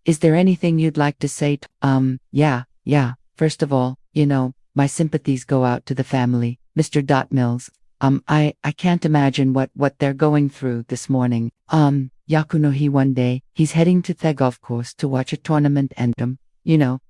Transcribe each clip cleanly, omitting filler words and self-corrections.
Is there anything you'd like to say? Yeah. First of all, my sympathies go out to the family, Mr. Mills. I can't imagine what they're going through this morning. Yakunohi one day, he's heading to the golf course to watch a tournament and,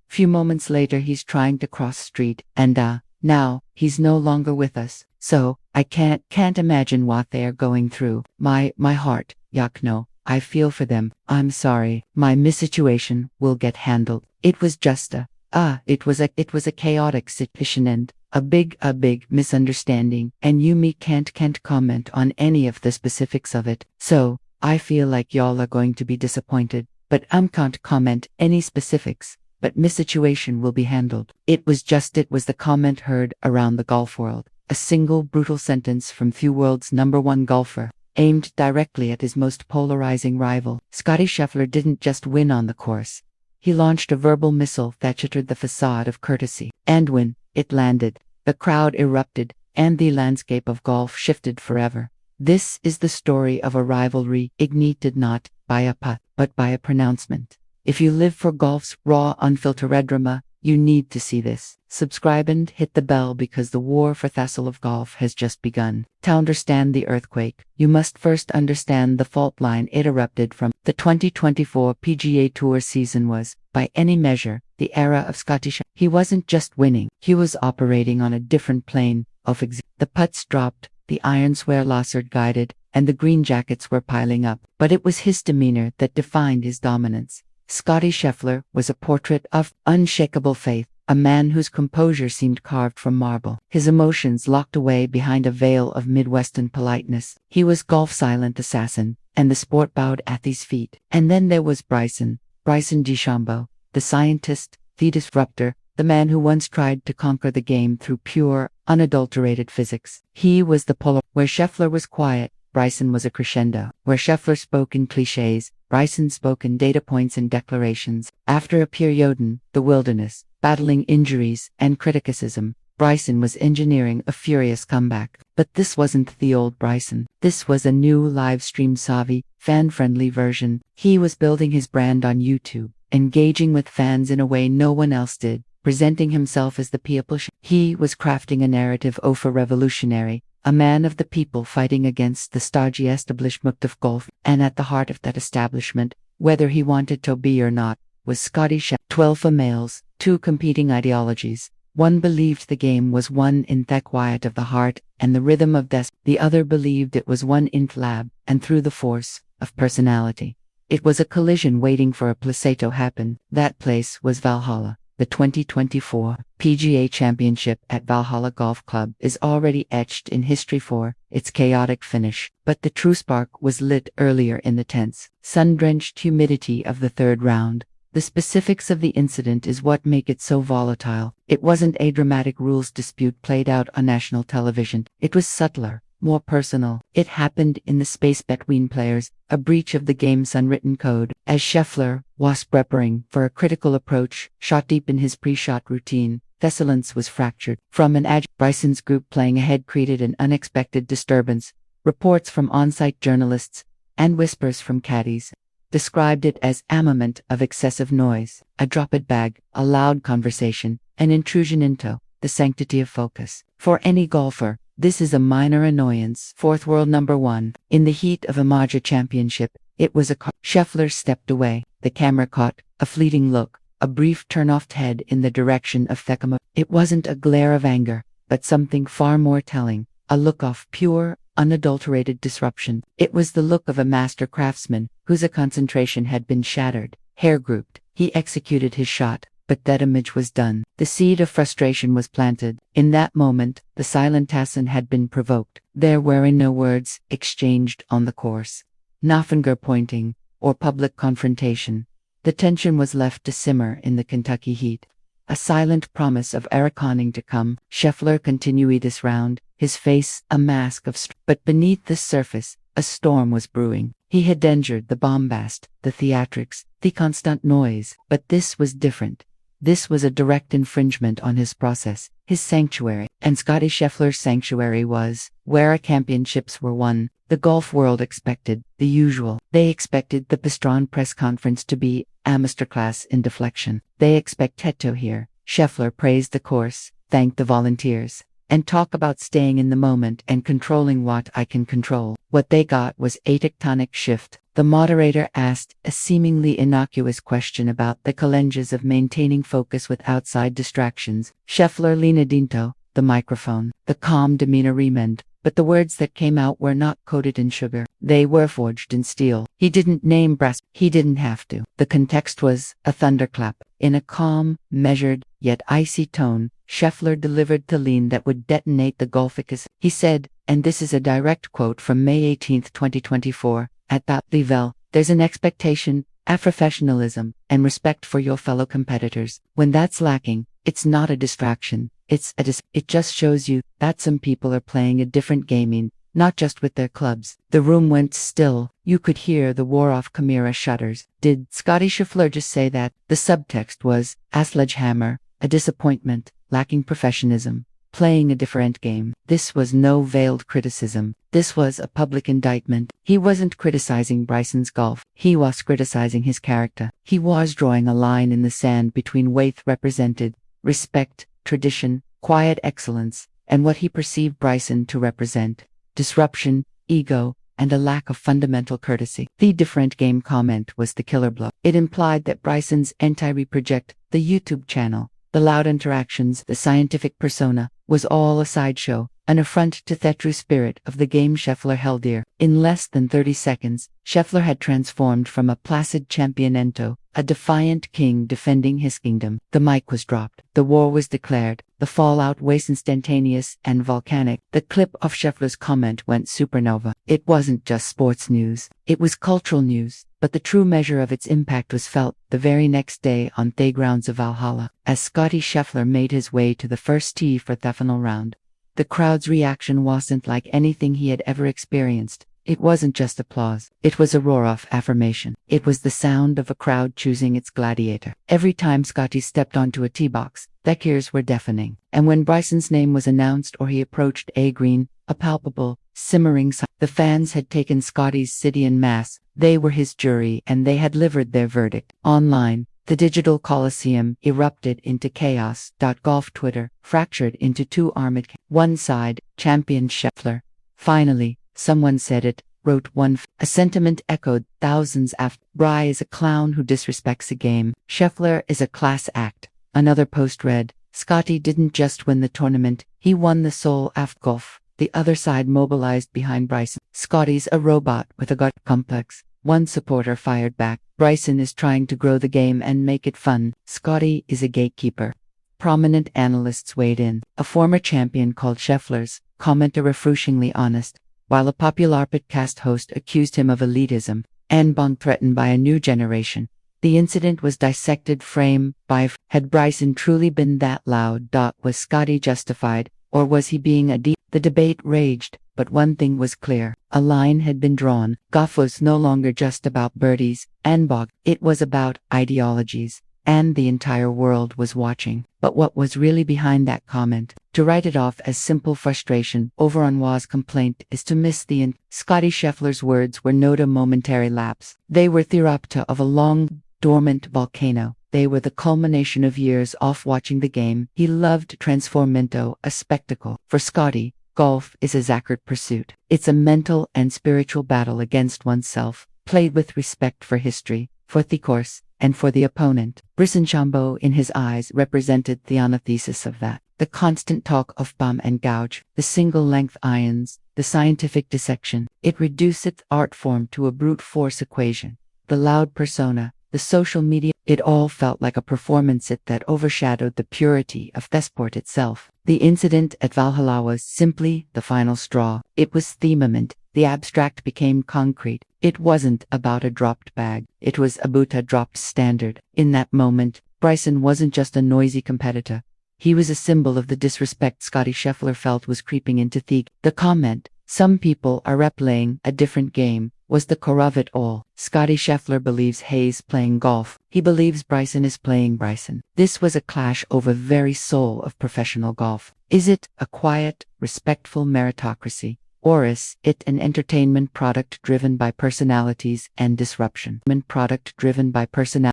few moments later he's trying to cross street and, now, he's no longer with us. So, I can't imagine what they are going through. My heart, Yakuno, I feel for them. I'm sorry. My situation will get handled. It was just it was a chaotic situation and a big misunderstanding, and me can't comment on any of the specifics of it. So, I feel like y'all are going to be disappointed, but can't comment any specifics. But my situation will be handled. It was the comment heard around the golf world. A single brutal sentence from few world's #1 golfer, aimed directly at his most polarizing rival. Scottie Scheffler didn't just win on the course. He launched a verbal missile that shattered the facade of courtesy. And when it landed, the crowd erupted, and the landscape of golf shifted forever. This is the story of a rivalry ignited not by a putt, but by a pronouncement. If you live for golf's raw, unfiltered drama, you need to see this. Subscribe and hit the bell because the war for Thassel of golf has just begun. To understand the earthquake, you must first understand the fault line it erupted from. The 2024 PGA Tour season was, by any measure, the era of Scottie Scheffler. He wasn't just winning, he was operating on a different plane of The putts dropped, the irons were lacquered guided, and the green jackets were piling up. But it was his demeanor that defined his dominance. Scottie Scheffler was a portrait of unshakable faith, a man whose composure seemed carved from marble, his emotions locked away behind a veil of Midwestern politeness. He was golf's silent assassin, and the sport bowed at his feet. And then there was Bryson DeChambeau, the scientist, the disruptor, the man who once tried to conquer the game through pure, unadulterated physics. He was the polar. Where Scheffler was quiet, Bryson was a crescendo. Where Scheffler spoke in cliches, Bryson spoke in data points and declarations. After a period in the wilderness, battling injuries and criticism, Bryson was engineering a furious comeback. But this wasn't the old Bryson. This was a new live-stream savvy, fan-friendly version. He was building his brand on YouTube, engaging with fans in a way no one else did, presenting himself as the people. He was crafting a narrative for revolutionary, a man of the people fighting against the stodgy establishment of golf, and at the heart of that establishment, whether he wanted to be or not, was Scottie Scheffler. 12 males, 2 competing ideologies. One believed the game was won in the quiet of the heart and the rhythm of death. The other believed it was won in lab and through the force of personality. It was a collision waiting for a place to happen. That place was Valhalla. The 2024 PGA Championship at Valhalla Golf Club is already etched in history for its chaotic finish, but the true spark was lit earlier in the tense, sun-drenched humidity of the third round. The specifics of the incident is what make it so volatile. It wasn't a dramatic rules dispute played out on national television. It was subtler, more personal. It happened in the space between players, a breach of the game's unwritten code. As Scheffler was preparing for a critical approach, shot deep in his pre-shot routine, Thessalon's was fractured. From an Bryson's group playing ahead created an unexpected disturbance. Reports from on-site journalists and whispers from caddies described it as a moment of excessive noise, a dropped bag, a loud conversation, an intrusion into the sanctity of focus. For any golfer, this is a minor annoyance. Fourth world #1. In the heat of a major championship, it was Scheffler stepped away. The camera caught a fleeting look, a brief turn-off head in the direction of Thekama. It wasn't a glare of anger, but something far more telling, a look of pure, unadulterated disruption. It was the look of a master craftsman, whose concentration had been shattered. Hair grouped, he executed his shot, but that image was done. The seed of frustration was planted. In that moment, the silent assassin had been provoked. There were no words exchanged on the course, no finger pointing, or public confrontation. The tension was left to simmer in the Kentucky heat. A silent promise of reckoning to come. Scheffler continued this round, his face a mask of but beneath the surface, a storm was brewing. He had endured the bombast, the theatrics, the constant noise, but this was different. This was a direct infringement on his process, his sanctuary. And Scottie Scheffler's sanctuary was where championships were won. The golf world expected the usual. They expected the Pistron press conference to be masterclass in deflection. They expect Heto here. Scheffler praised the course, thanked the volunteers, and talk about staying in the moment and controlling what I can control. What they got was a tectonic shift. The moderator asked a seemingly innocuous question about the challenges of maintaining focus with outside distractions. Scheffler leaned into the microphone. The calm demeanor remained, but the words that came out were not coated in sugar. They were forged in steel. He didn't name brass. He didn't have to. The context was a thunderclap. In a calm, measured, yet icy tone, Scheffler delivered the lean that would detonate the golficus. He said, and this is a direct quote from May 18, 2024, at that level, there's an expectation, a professionalism, and respect for your fellow competitors. When that's lacking, it's not a distraction. It just shows you that some people are playing a different gaming, not just with their clubs. The room went still. You could hear the wore-off Chimera shutters. Did Scotty Scheffler just say that? The subtext was a sledgehammer, a disappointment, lacking professionalism, playing a different game. This was no veiled criticism. This was a public indictment. He wasn't criticizing Bryson's golf. He was criticizing his character. He was drawing a line in the sand between Waith represented, respect, tradition, quiet excellence, and what he perceived Bryson to represent, disruption, ego, and a lack of fundamental courtesy. The different game comment was the killer blow. It implied that Bryson's entire project, the YouTube channel, the loud interactions, the scientific persona, was all a sideshow, an affront to the true spirit of the game Scheffler held dear. In less than 30 seconds, Scheffler had transformed from a placid championento, a defiant king defending his kingdom. The mic was dropped. The war was declared. The fallout was instantaneous and volcanic. The clip of Scheffler's comment went supernova. It wasn't just sports news. It was cultural news. But the true measure of its impact was felt the very next day on the grounds of Valhalla. As Scotty Scheffler made his way to the first tee for the final round, the crowd's reaction wasn't like anything he had ever experienced. It wasn't just applause. It was a roar of affirmation. It was the sound of a crowd choosing its gladiator. Every time Scotty stepped onto a tee box, the ears were deafening. And when Bryson's name was announced or he approached a green, a palpable, simmering sigh. The fans had taken Scotty's city en masse. They were his jury and they had delivered their verdict. Online, the digital coliseum erupted into chaos. Golf Twitter fractured into two armed. One side, champion Scheffler. Finally, someone said it, wrote one. A sentiment echoed thousands after. Bry is a clown who disrespects a game. Scheffler is a class act. Another post read, Scotty didn't just win the tournament, he won the soul of golf. The other side mobilized behind Bryson. Scotty's a robot with a gut complex. One supporter fired back. Bryson is trying to grow the game and make it fun. Scotty is a gatekeeper. Prominent analysts weighed in. A former champion called Scheffler's commenter refreshingly honest, while a popular podcast host accused him of elitism and being threatened by a new generation. The incident was dissected frame by frame. Had Bryson truly been that loud? Was Scotty justified, or was he being a The debate raged, but one thing was clear. A line had been drawn. Golf was no longer just about birdies and bog. It was about ideologies, and the entire world was watching. But what was really behind that comment? To write it off as simple frustration over Anwar's complaint is to miss the end. Scotty Scheffler's words were not a momentary lapse. They were the erupta of a long, dormant volcano. They were the culmination of years of watching the game he loved transform into a spectacle. For Scotty, golf is a sacred pursuit. It's a mental and spiritual battle against oneself, played with respect for history, for the course, and for the opponent. Bryson Chambeau in his eyes represented the antithesis of that. The constant talk of bomb and gouge, the single-length irons, the scientific dissection. It reduced its art form to a brute force equation. The loud persona, the social media, it all felt like a performance that overshadowed the purity of the sport itself. The incident at Valhalla was simply the final straw. It was the moment the abstract became concrete. It wasn't about a dropped bag. It was about a dropped standard. In that moment, Bryson wasn't just a noisy competitor. He was a symbol of the disrespect Scotty Scheffler felt was creeping into the comment. Some people are replaying a different game, was the core of it all. Scotty Scheffler believes Hayes playing golf. He believes Bryson is playing Bryson. This was a clash over the very soul of professional golf. Is it a quiet, respectful meritocracy? Or is it an entertainment product driven by personalities and disruption? Product driven by personality.